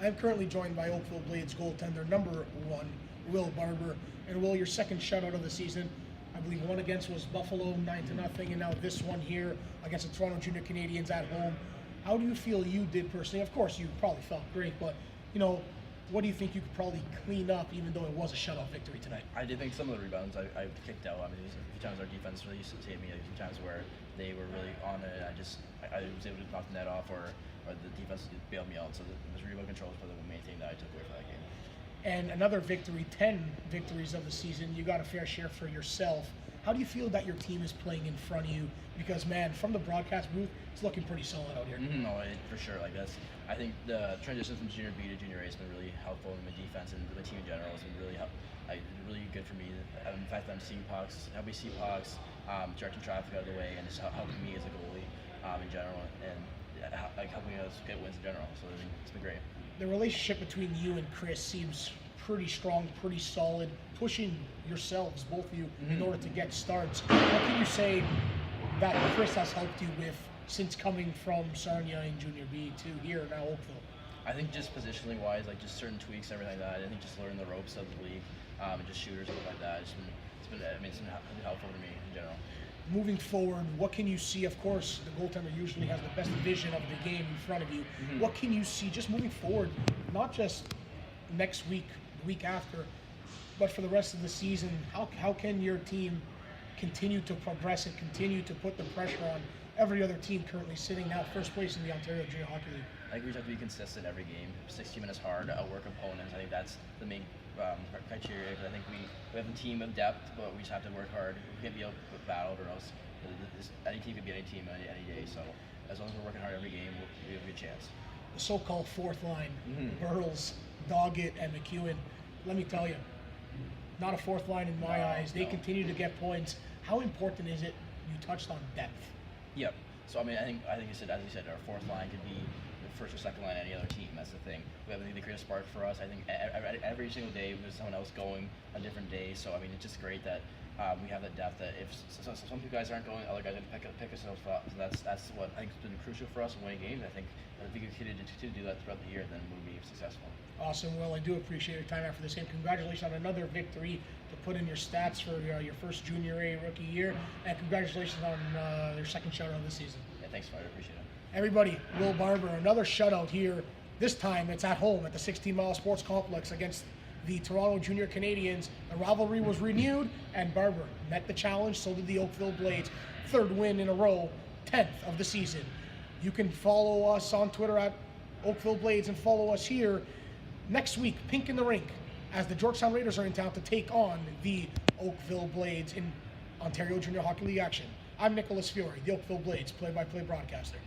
I'm currently joined by Oakville Blades goaltender number 1, Will Barber. And Will, your second shutout of the season, I believe one against was Buffalo 9-0, and now this one here against the Toronto Junior Canadiens at home. How do you feel you did personally? Of course, you probably felt great, but what do you think you could probably clean up, even though it was a shutout victory tonight? I did think some of the rebounds I kicked out. I mean, there's a few times our defense really used to take me. A few times where they were really on it. I was able to knock the net off, or the defense bailed me out. So the rebound control was probably the main thing that I took away from that game. And another victory, 10 victories of the season. You got a fair share for yourself. How do you feel that your team is playing in front of you? Because, man, from the broadcast booth, it's looking pretty solid out here. For sure. I think the transition from junior B to junior A has been really helpful in my defense, and the team in general has been really good for me. In fact, I'm seeing pucks, helping me see pucks, directing traffic out of the way, and just helping me as a goalie in general, and helping us get wins in general. So it's been great. The relationship between you and Chris seems pretty strong, pretty solid, pushing yourselves, both of you, in order to get starts. What can you say that Chris has helped you with since coming from Sarnia in Junior B to here now Oakville? I think just positionally wise, just certain tweaks, everything like that. I think just learning the ropes of the league, and just shooters and stuff like that. It's been helpful to me in general. Moving forward, what can you see? Of course, the goaltender usually has the best vision of the game in front of you. What can you see just moving forward, not just next week, the week after, but for the rest of the season? How can your team continue to progress and continue to put the pressure on every other team currently sitting now first place in the Ontario Junior Hockey League? I think we just have to be consistent every game, 60 minutes hard, outwork opponents. I think that's the main criteria, because I think we have a team of depth, but we just have to work hard. We can't be battled, or else any team can be any team any day. So as long as we're working hard every game, we have a good chance. The so-called fourth line, Burles, Doggett, and McEwen, let me tell you, not a fourth line in my eyes. They continue to get points. How important is it? You touched on depth. Yep. So I think you said, as you said, our fourth line could be the first or second line any other team. That's the thing. I think they create a spark for us. I think every single day there's someone else going a different day. So it's just great that we have that depth. That if some guys aren't going, other guys can pick us up. So that's what I think has been crucial for us in winning games. I think if we can continue to do that throughout the year, then we'll be successful. Awesome. Well, I do appreciate your time after this game. Congratulations on another victory to put in your stats for your first Junior A rookie year, and congratulations on your second shutout of the season. Yeah, thanks, Fiore. I appreciate it. Everybody, Will Barber, another shutout here. This time it's at home at the 16 Mile Sports Complex against the Toronto Junior Canadiens. The rivalry was renewed, and Barber met the challenge. So did the Oakville Blades. Third win in a row, 10th of the season. You can follow us on Twitter at Oakville Blades and follow us here next week, Pink in the Rink, as the Georgetown Raiders are in town to take on the Oakville Blades in Ontario Junior Hockey League action. I'm Nicholas Fiore, the Oakville Blades play-by-play broadcaster.